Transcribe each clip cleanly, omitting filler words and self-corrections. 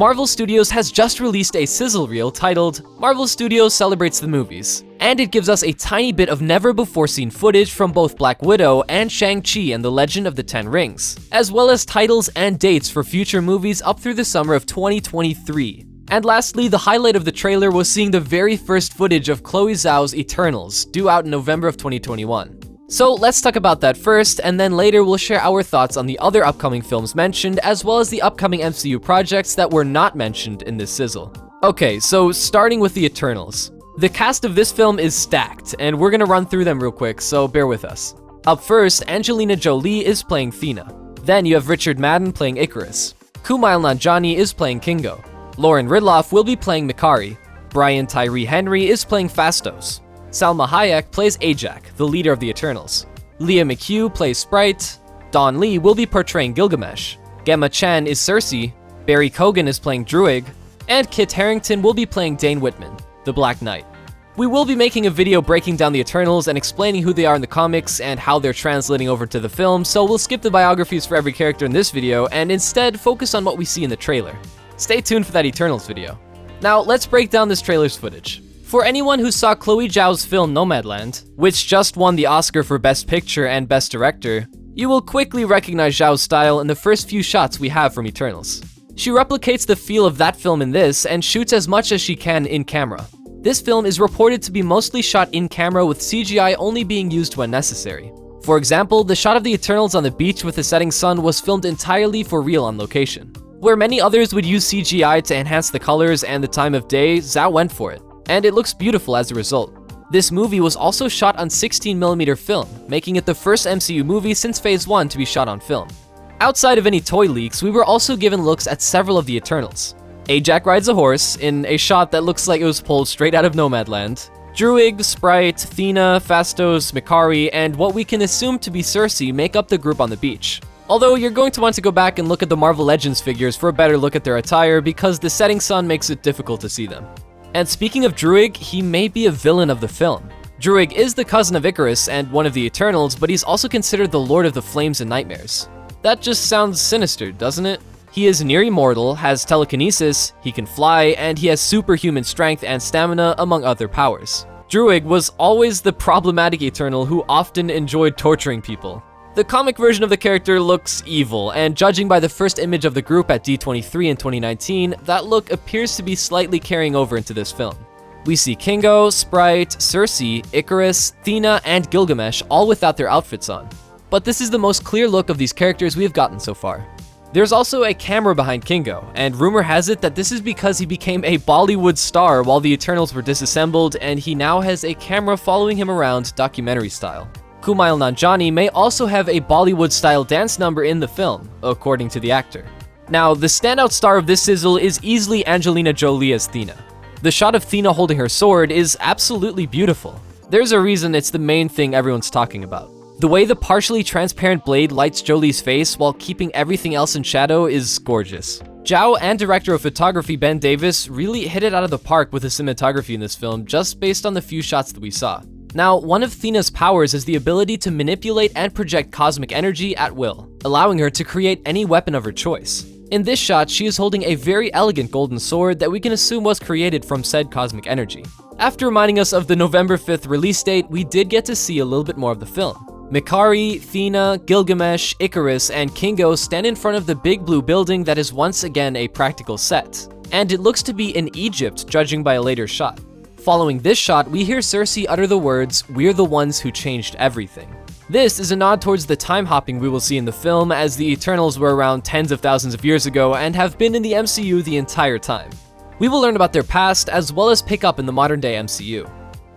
Marvel Studios has just released a sizzle reel titled Marvel Studios Celebrates the Movies, and it gives us a tiny bit of never-before-seen footage from both Black Widow and Shang-Chi and the Legend of the Ten Rings, as well as titles and dates for future movies up through the summer of 2023. And lastly, the highlight of the trailer was seeing the very first footage of Chloe Zhao's Eternals, due out in November of 2021. So let's talk about that first, and then later we'll share our thoughts on the other upcoming films mentioned, as well as the upcoming MCU projects that were not mentioned in this sizzle. Okay, so starting with the Eternals. The cast of this film is stacked, and we're gonna run through them real quick, so bear with us. Up first, Angelina Jolie is playing Thena. Then you have Richard Madden playing Icarus. Kumail Nanjiani is playing Kingo. Lauren Ridloff will be playing Mikari. Brian Tyree Henry is playing Phastos. Salma Hayek plays Ajak, the leader of the Eternals. Leah McHugh plays Sprite. Don Lee will be portraying Gilgamesh. Gemma Chan is Cersei. Barry Keoghan is playing Druig. And Kit Harington will be playing Dane Whitman, the Black Knight. We will be making a video breaking down the Eternals and explaining who they are in the comics and how they're translating over to the film, so we'll skip the biographies for every character in this video and instead focus on what we see in the trailer. Stay tuned for that Eternals video. Now, let's break down this trailer's footage. For anyone who saw Chloe Zhao's film Nomadland, which just won the Oscar for Best Picture and Best Director, you will quickly recognize Zhao's style in the first few shots we have from Eternals. She replicates the feel of that film in this and shoots as much as she can in camera. This film is reported to be mostly shot in camera with CGI only being used when necessary. For example, the shot of the Eternals on the beach with the setting sun was filmed entirely for real on location. Where many others would use CGI to enhance the colors and the time of day, Zhao went for it, and it looks beautiful as a result. This movie was also shot on 16mm film, making it the first MCU movie since Phase 1 to be shot on film. Outside of any toy leaks, we were also given looks at several of the Eternals. Ajak rides a horse, in a shot that looks like it was pulled straight out of Nomadland. Druig, Sprite, Thena, Phastos, Mikari, and what we can assume to be Cersei make up the group on the beach. Although you're going to want to go back and look at the Marvel Legends figures for a better look at their attire because the setting sun makes it difficult to see them. And speaking of Druig, he may be a villain of the film. Druig is the cousin of Icarus and one of the Eternals, but he's also considered the Lord of the Flames and Nightmares. That just sounds sinister, doesn't it? He is near immortal, has telekinesis, he can fly, and he has superhuman strength and stamina, among other powers. Druig was always the problematic Eternal who often enjoyed torturing people. The comic version of the character looks evil, and judging by the first image of the group at D23 in 2019, that look appears to be slightly carrying over into this film. We see Kingo, Sprite, Cersei, Icarus, Thena, and Gilgamesh all without their outfits on. But this is the most clear look of these characters we have gotten so far. There's also a camera behind Kingo, and rumor has it that this is because he became a Bollywood star while the Eternals were disassembled, and he now has a camera following him around documentary style. Kumail Nanjiani may also have a Bollywood-style dance number in the film, according to the actor. Now, the standout star of this sizzle is easily Angelina Jolie as Thena. The shot of Thena holding her sword is absolutely beautiful. There's a reason it's the main thing everyone's talking about. The way the partially transparent blade lights Jolie's face while keeping everything else in shadow is gorgeous. Zhao and director of photography Ben Davis really hit it out of the park with the cinematography in this film just based on the few shots that we saw. Now, one of Thena's powers is the ability to manipulate and project cosmic energy at will, allowing her to create any weapon of her choice. In this shot, she is holding a very elegant golden sword that we can assume was created from said cosmic energy. After reminding us of the November 5th release date, we did get to see a little bit more of the film. Mikari, Thena, Gilgamesh, Icarus, and Kingo stand in front of the big blue building that is once again a practical set, and it looks to be in Egypt, judging by a later shot. Following this shot, we hear Cersei utter the words, "We're the ones who changed everything." This is a nod towards the time hopping we will see in the film, as the Eternals were around tens of thousands of years ago and have been in the MCU the entire time. We will learn about their past as well as pick up in the modern day MCU.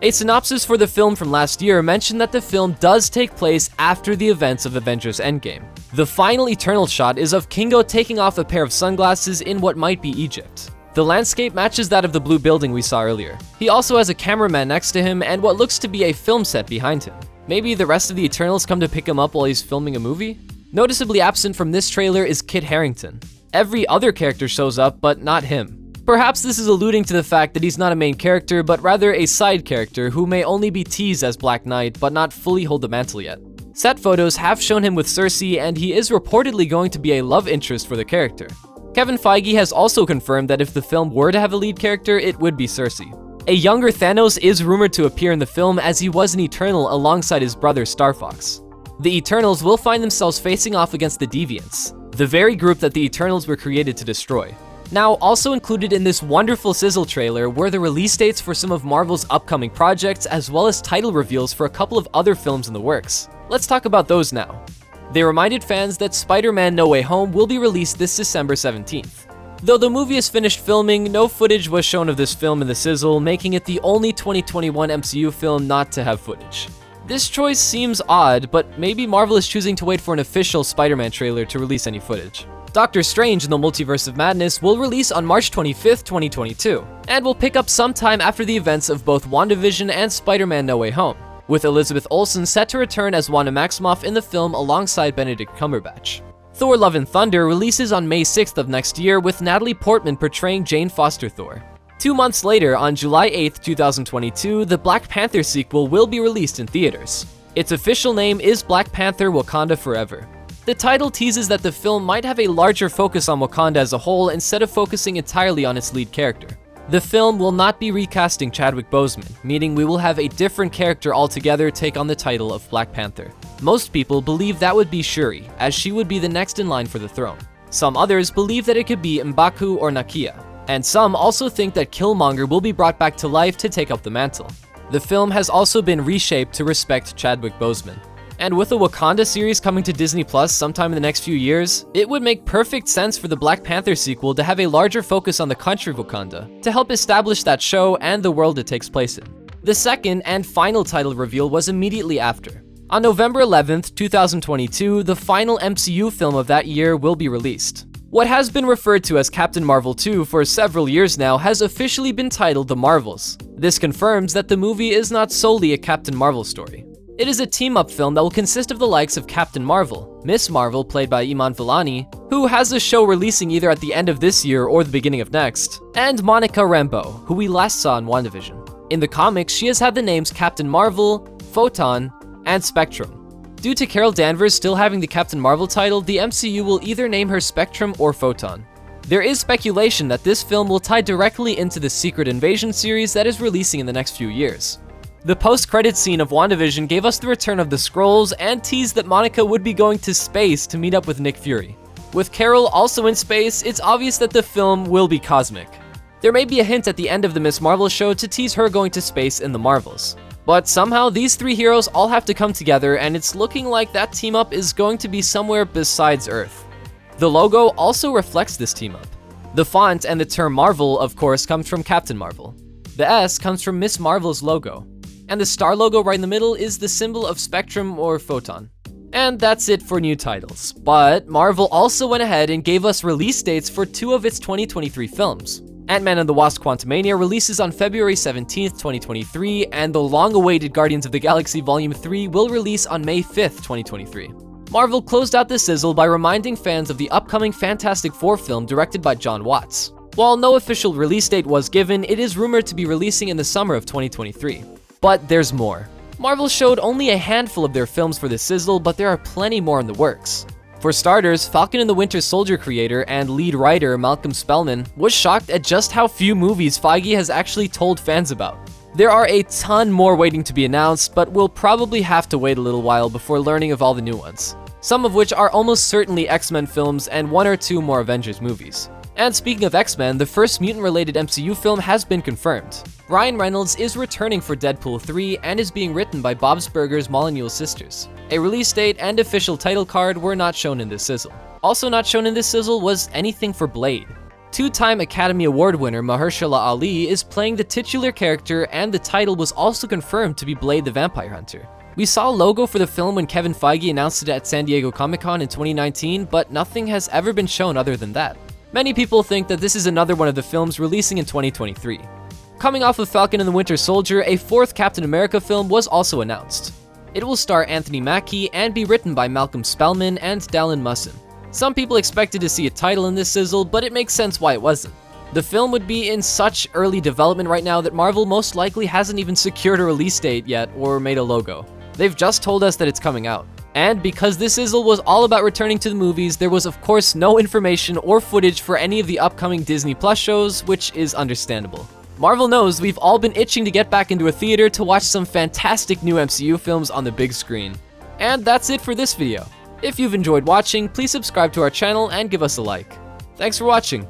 A synopsis for the film from last year mentioned that the film does take place after the events of Avengers Endgame. The final Eternal shot is of Kingo taking off a pair of sunglasses in what might be Egypt. The landscape matches that of the blue building we saw earlier. He also has a cameraman next to him and what looks to be a film set behind him. Maybe the rest of the Eternals come to pick him up while he's filming a movie? Noticeably absent from this trailer is Kit Harington. Every other character shows up, but not him. Perhaps this is alluding to the fact that he's not a main character, but rather a side character who may only be teased as Black Knight, but not fully hold the mantle yet. Set photos have shown him with Cersei, and he is reportedly going to be a love interest for the character. Kevin Feige has also confirmed that if the film were to have a lead character, it would be Cersei. A younger Thanos is rumored to appear in the film, as he was an Eternal alongside his brother Star Fox. The Eternals will find themselves facing off against the Deviants, the very group that the Eternals were created to destroy. Now, also included in this wonderful sizzle trailer were the release dates for some of Marvel's upcoming projects, as well as title reveals for a couple of other films in the works. Let's talk about those now. They reminded fans that Spider-Man No Way Home will be released this December 17th. Though the movie is finished filming, no footage was shown of this film in the sizzle, making it the only 2021 MCU film not to have footage. This choice seems odd, but maybe Marvel is choosing to wait for an official Spider-Man trailer to release any footage. Doctor Strange in the Multiverse of Madness will release on March 25th, 2022, and will pick up sometime after the events of both WandaVision and Spider-Man No Way Home, with Elizabeth Olsen set to return as Wanda Maximoff in the film alongside Benedict Cumberbatch. Thor Love and Thunder releases on May 6th of next year, with Natalie Portman portraying Jane Foster Thor. 2 months later, on July 8th, 2022, the Black Panther sequel will be released in theaters. Its official name is Black Panther: Wakanda Forever. The title teases that the film might have a larger focus on Wakanda as a whole instead of focusing entirely on its lead character. The film will not be recasting Chadwick Boseman, meaning we will have a different character altogether take on the title of Black Panther. Most people believe that would be Shuri, as she would be the next in line for the throne. Some others believe that it could be M'Baku or Nakia, and some also think that Killmonger will be brought back to life to take up the mantle. The film has also been reshaped to respect Chadwick Boseman. And with a Wakanda series coming to Disney Plus sometime in the next few years, it would make perfect sense for the Black Panther sequel to have a larger focus on the country of Wakanda, to help establish that show and the world it takes place in. The second and final title reveal was immediately after. On November 11th, 2022, the final MCU film of that year will be released. What has been referred to as Captain Marvel 2 for several years now has officially been titled The Marvels. This confirms that the movie is not solely a Captain Marvel story. It is a team-up film that will consist of the likes of Captain Marvel, Miss Marvel played by Iman Vellani, who has a show releasing either at the end of this year or the beginning of next, and Monica Rambeau, who we last saw in WandaVision. In the comics, she has had the names Captain Marvel, Photon, and Spectrum. Due to Carol Danvers still having the Captain Marvel title, the MCU will either name her Spectrum or Photon. There is speculation that this film will tie directly into the Secret Invasion series that is releasing in the next few years. The post-credits scene of WandaVision gave us the return of the Skrulls and teased that Monica would be going to space to meet up with Nick Fury. With Carol also in space, it's obvious that the film will be cosmic. There may be a hint at the end of the Miss Marvel show to tease her going to space in the Marvels. But somehow these three heroes all have to come together, and it's looking like that team-up is going to be somewhere besides Earth. The logo also reflects this team-up. The font and the term Marvel, of course, comes from Captain Marvel. The S comes from Miss Marvel's logo. And the star logo right in the middle is the symbol of Spectrum or Photon. And that's it for new titles. But Marvel also went ahead and gave us release dates for 2 of its 2023 films. Ant-Man and the Wasp: Quantumania releases on February 17th, 2023, and the long-awaited Guardians of the Galaxy Volume 3 will release on May 5th, 2023. Marvel closed out the sizzle by reminding fans of the upcoming Fantastic Four film directed by John Watts. While no official release date was given, it is rumored to be releasing in the summer of 2023. But there's more. Marvel showed only a handful of their films for the sizzle, but there are plenty more in the works. For starters, Falcon and the Winter Soldier creator and lead writer Malcolm Spellman was shocked at just how few movies Feige has actually told fans about. There are a ton more waiting to be announced, but we'll probably have to wait a little while before learning of all the new ones. Some of which are almost certainly X-Men films and 1 or 2 more Avengers movies. And speaking of X-Men, the first mutant-related MCU film has been confirmed. Ryan Reynolds is returning for Deadpool 3 and is being written by Bob's Burgers' Molyneux sisters. A release date and official title card were not shown in this sizzle. Also not shown in this sizzle was anything for Blade. 2-time Academy Award winner Mahershala Ali is playing the titular character, and the title was also confirmed to be Blade the Vampire Hunter. We saw a logo for the film when Kevin Feige announced it at San Diego Comic-Con in 2019, but nothing has ever been shown other than that. Many people think that this is another one of the films releasing in 2023. Coming off of Falcon and the Winter Soldier, a 4th Captain America film was also announced. It will star Anthony Mackie and be written by Malcolm Spellman and Dallin Musson. Some people expected to see a title in this sizzle, but it makes sense why it wasn't. The film would be in such early development right now that Marvel most likely hasn't even secured a release date yet or made a logo. They've just told us that it's coming out. And because this sizzle was all about returning to the movies, there was of course no information or footage for any of the upcoming Disney Plus shows, which is understandable. Marvel knows we've all been itching to get back into a theater to watch some fantastic new MCU films on the big screen. And that's it for this video. If you've enjoyed watching, please subscribe to our channel and give us a like. Thanks for watching.